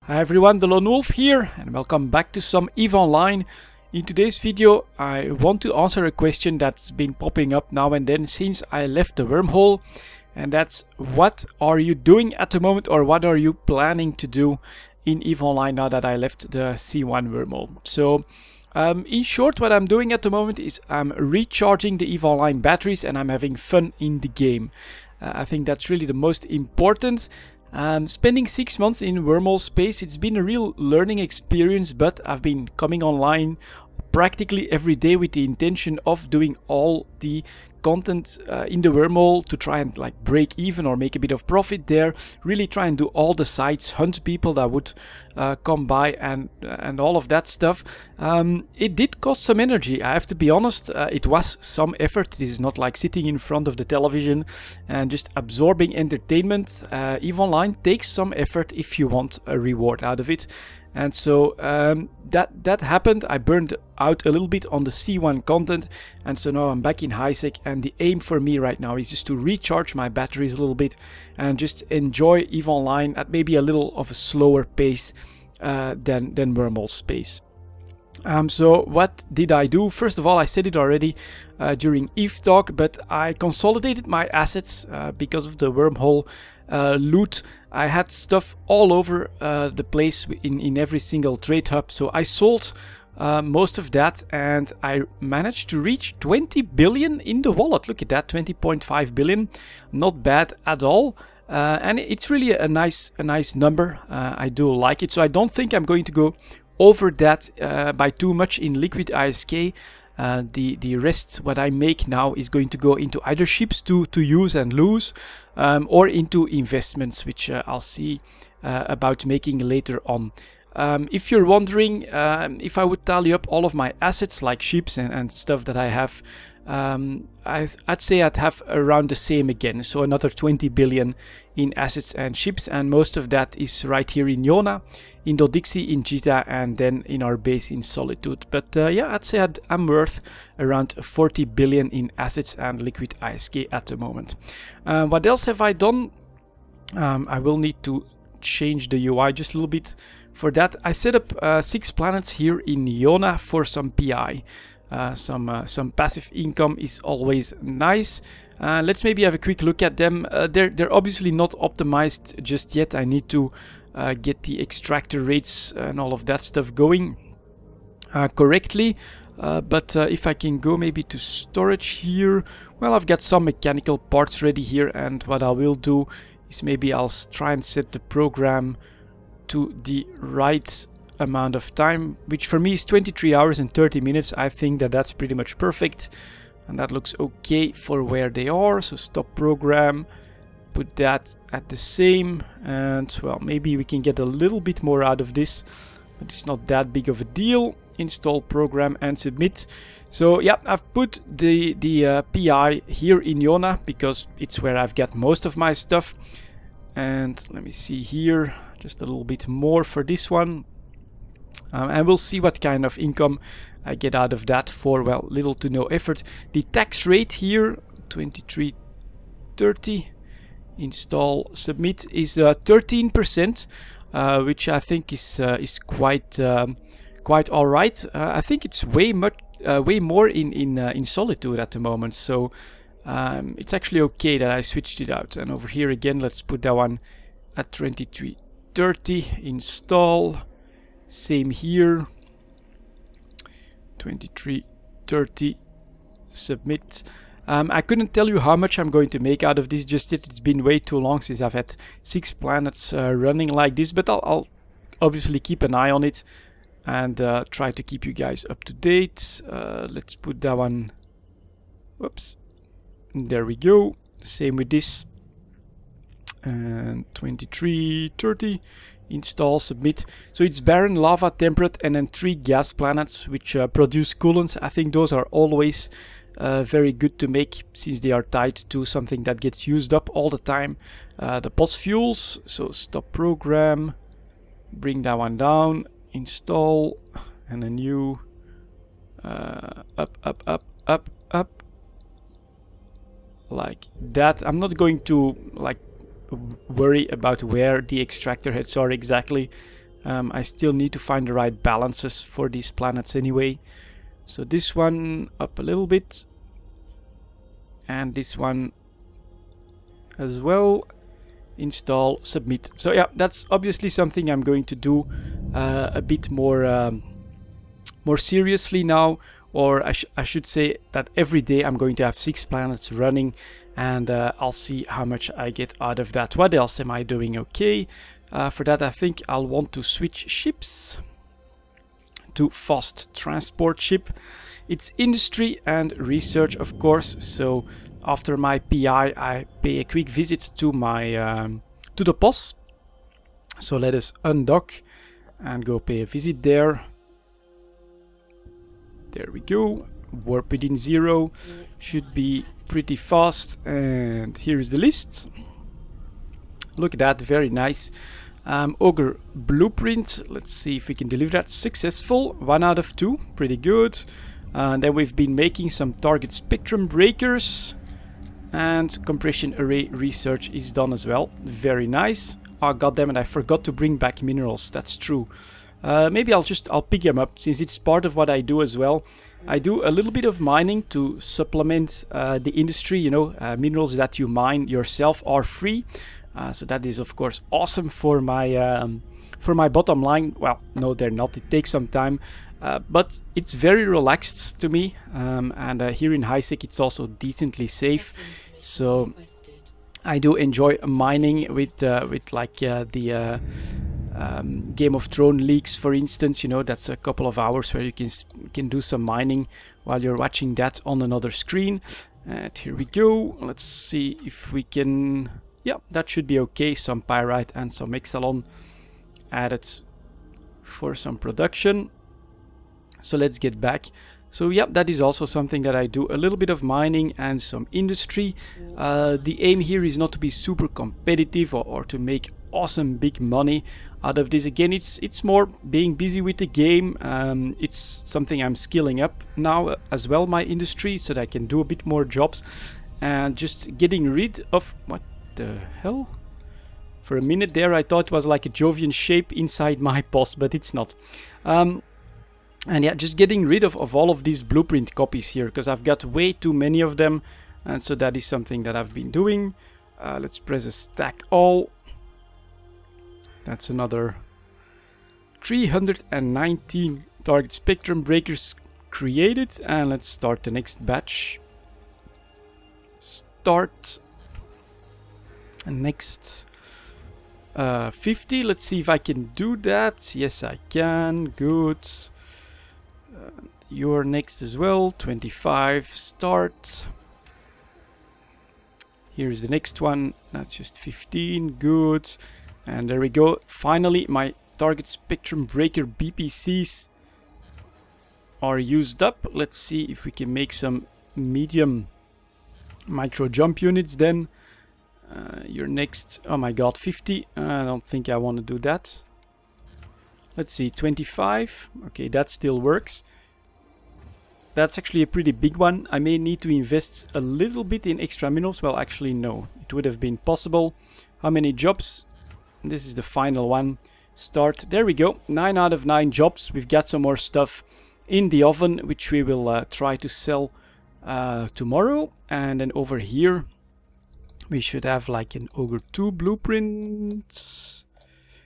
Hi everyone, delonewolf here and welcome back to some EVE Online. In today's video I want to answer a question that's been popping up now and then since I left the wormhole, and that's what are you doing at the moment, or what are you planning to do in EVE Online now that I left the C1 wormhole. So in short, what I'm doing at the moment is I'm recharging the EVE Online batteries and I'm having fun in the game. I think that's really the most important. Spending 6 months in wormhole space, it's been a real learning experience, but I've been coming online practically every day with the intention of doing all the content in the wormhole to try and like break even or make a bit of profit there. Really try and do all the sites, hunt people that would come by and all of that stuff. It did cost some energy, I have to be honest. It was some effort. This is not like sitting in front of the television and just absorbing entertainment. EVE Online takes some effort if you want a reward out of it. And so that happened. I burned out a little bit on the C1 content, and so now I'm back in high sec, and the aim for me right now is just to recharge my batteries a little bit and just enjoy EVE Online at maybe a little of a slower pace than wormhole space. So what did I do? First of all, I said it already during EVE talk, but I consolidated my assets because of the wormhole loot. I had stuff all over the place in every single trade hub, so I sold most of that and I managed to reach 20 billion in the wallet. Look at that, 20.5 billion, not bad at all. And it's really a nice number. I do like it, so I don't think I'm going to go over that by too much in liquid ISK. The rest what I make now is going to go into either ships to use and lose, or into investments, which I'll see about making later on. If you're wondering if I would tally up all of my assets like ships and stuff that I have, I'd say I'd have around the same again, so another 20 billion in assets and ships, and most of that is right here in Iona, in Dodixie, in Jita, and then in our base in Solitude. But yeah, I'd say I'm worth around 40 billion in assets and liquid ISK at the moment. What else have I done? I will need to change the UI just a little bit. For that, I set up 6 planets here in Iona for some PI. Some passive income is always nice. Let's maybe have a quick look at them. They're obviously not optimized just yet. I need to get the extractor rates and all of that stuff going correctly. But if I can go maybe to storage here, well, I've got some mechanical parts ready here, and what I will do is maybe I'll try and set the program to the right amount of time, which for me is 23 hours and 30 minutes. I think that's pretty much perfect, and that looks okay for where they are. So stop program, put that at the same, and well, maybe we can get a little bit more out of this, but it's not that big of a deal. Install program and submit. So yeah, I've put the PI here in Iona because it's where I've got most of my stuff. And let me see here, just a little bit more for this one. And we'll see what kind of income I get out of that for, well, little to no effort. The tax rate here, 23.30, install, submit, is 13%, which I think is quite all right. I think it's way more in Solitude at the moment, so it's actually okay that I switched it out. And over here again, let's put that one at 23.30, install. Same here, 23.30, submit. I couldn't tell you how much I'm going to make out of this just yet. It's been way too long since I've had 6 planets running like this, but I'll obviously keep an eye on it and try to keep you guys up to date. Let's put that one, whoops, there we go. Same with this, and 23.30. Install, submit. So it's barren, lava, temperate, and then 3 gas planets which produce coolants. I think those are always very good to make since they are tied to something that gets used up all the time. The POS fuels, so stop program, bring that one down, install, and a new up like that. I'm not going to like worry about where the extractor heads are exactly. I still need to find the right balances for these planets anyway. So this one up a little bit, and this one as well. Install, submit. So yeah, that's obviously something I'm going to do a bit more more seriously now, or I should say that every day I'm going to have 6 planets running, and I'll see how much I get out of that. What else am I doing? Okay, for that I think I'll want to switch ships to fast transport ship. It's industry and research, of course, so after my PI, I pay a quick visit to my to the POS. So let us undock and go pay a visit there. There we go. Warp within 0 should be pretty fast. And here is the list. Look at that, very nice. Ogre blueprint. Let's see if we can deliver that. Successful. 1 out of 2. Pretty good. And then we've been making some target spectrum breakers. And compression array research is done as well. Very nice. Oh, goddammit, I forgot to bring back minerals. That's true. Maybe I'll pick them up, since it's part of what I do as well. I do a little bit of mining to supplement the industry. You know, minerals that you mine yourself are free. So that is, of course, awesome for my bottom line. Well, no, they're not. It takes some time. But it's very relaxed to me, and here in HiSec it's also decently safe, so I do enjoy mining with like the Game of Thrones leaks, for instance. You know, that's a couple of hours where you can do some mining while you're watching that on another screen. And here we go. Let's see if we can. Yeah, that should be okay. Some pyrite and some exalon added for some production. So let's get back. So yeah, that is also something that I do, a little bit of mining and some industry. The aim here is not to be super competitive or to make awesome big money out of this. Again, it's more being busy with the game. It's something I'm skilling up now as well, my industry, so that I can do a bit more jobs and just getting rid of what the hell. For a minute there I thought it was like a Jovian shape inside my POS, but it's not. And yeah, just getting rid of all of these blueprint copies here, because I've got way too many of them, and so that is something that I've been doing. Let's press a stack all. That's another 319 target spectrum breakers created, and let's start the next batch. Start. And next 50. Let's see if I can do that. Yes, I can. Good. You're next as well. 25. Start. Here's the next one. That's just 15. Good. And there we go. Finally, my target spectrum breaker BPCs are used up. Let's see if we can make some medium micro jump units then. You're next. Oh my god, 50. I don't think I want to do that. Let's see, 25. Okay, that still works. That's actually a pretty big one. I may need to invest a little bit in extra minerals. Well, actually, no. It would have been possible. How many jobs? This is the final one. Start. There we go. 9 out of 9 jobs. We've got some more stuff in the oven, which we will try to sell tomorrow. And then over here, we should have like an Ogre 2 blueprint.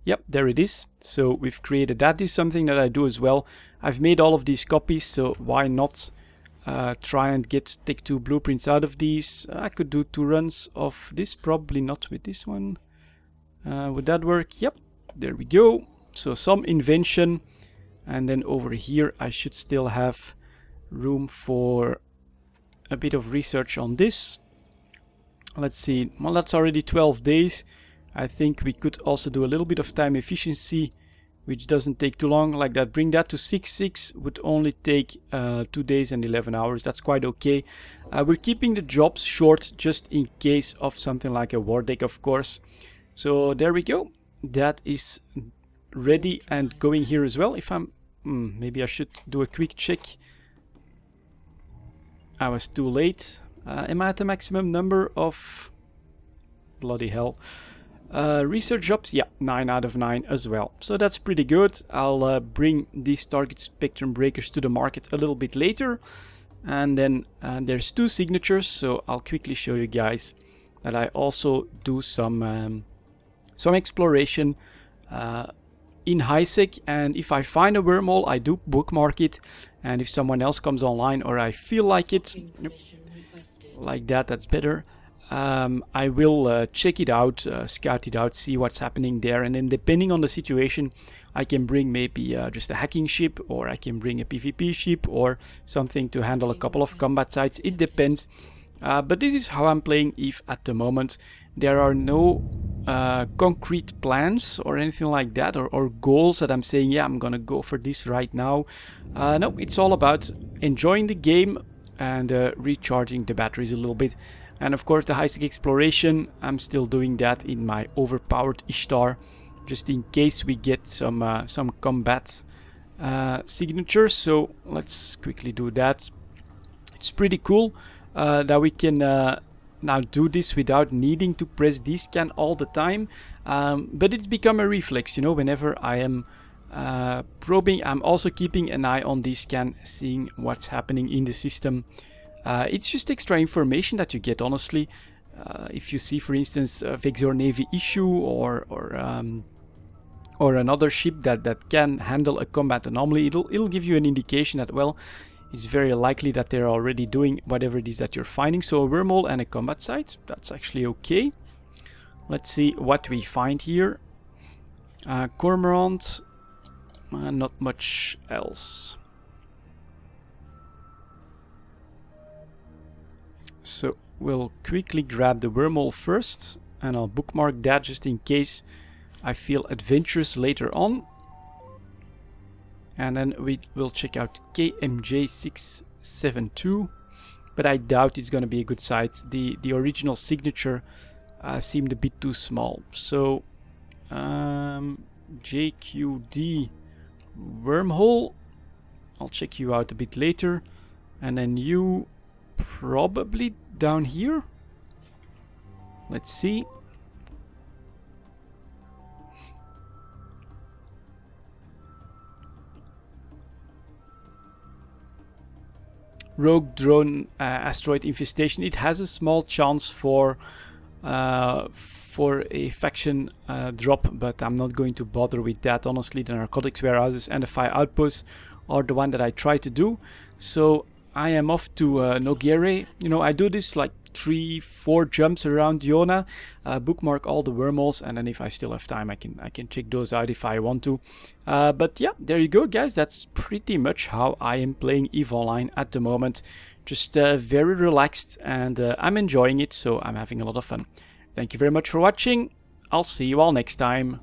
Yep, there it is. So we've created that. This is something that I do as well. I've made all of these copies, so why not try and take 2 blueprints out of these. I could do 2 runs of this, probably not with this one. Would that work? Yep, there we go. So some invention, and then over here I should still have room for a bit of research on this. Let's see, well, that's already 12 days. I think we could also do a little bit of time efficiency, which doesn't take too long, like that. Bring that to 6 would only take 2 days and 11 hours. That's quite okay. We're keeping the jobs short just in case of something like a war deck, of course. So there we go. That is ready and going here as well. If I'm maybe I should do a quick check. I was too late. Am I at the maximum number of... Bloody hell. Research jobs, yeah, 9 out of 9 as well. So that's pretty good. I'll bring these target spectrum breakers to the market a little bit later. And then there's 2 signatures, so I'll quickly show you guys that I also do some exploration in HiSec, and if I find a wormhole, I do bookmark it, and if someone else comes online or I feel like it, like that, that's better, I will check it out, scout it out, see what's happening there, and then depending on the situation, I can bring maybe just a hacking ship, or I can bring a PvP ship, or something to handle a couple of combat sites. It depends. But this is how I'm playing EVE at the moment. There are no concrete plans or anything like that, or goals that I'm saying, yeah, I'm gonna go for this right now. No, it's all about enjoying the game and recharging the batteries a little bit. And of course the HiSec exploration, I'm still doing that in my overpowered Ishtar, just in case we get some combat signatures. So let's quickly do that. It's pretty cool that we can now do this without needing to press D-scan all the time, but it's become a reflex, you know. Whenever I am probing, I'm also keeping an eye on D-scan, seeing what's happening in the system. It's just extra information that you get, honestly. If you see, for instance, a Vexor Navy issue or another ship that can handle a combat anomaly, it'll give you an indication that, well, it's very likely that they're already doing whatever it is that you're finding. So a wormhole and a combat site, that's actually okay. Let's see what we find here. Cormorant, not much else. So we'll quickly grab the wormhole first, and I'll bookmark that just in case I feel adventurous later on. And then we will check out KMJ672, but I doubt it's going to be a good site. The original signature seemed a bit too small. So JQD wormhole, I'll check you out a bit later. And then you probably down here. Let's see. Rogue drone asteroid infestation. It has a small chance for a faction drop, but I'm not going to bother with that. Honestly, the narcotics warehouses and the fire outposts are the one that I try to do. So I am off to Nogere. You know, I do this like 3-4 jumps around Iona, bookmark all the wormholes, and then if I still have time, I can check those out if I want to. But yeah, there you go, guys. That's pretty much how I am playing EVE Online at the moment. Just very relaxed, and I'm enjoying it, so I'm having a lot of fun. Thank you very much for watching. I'll see you all next time.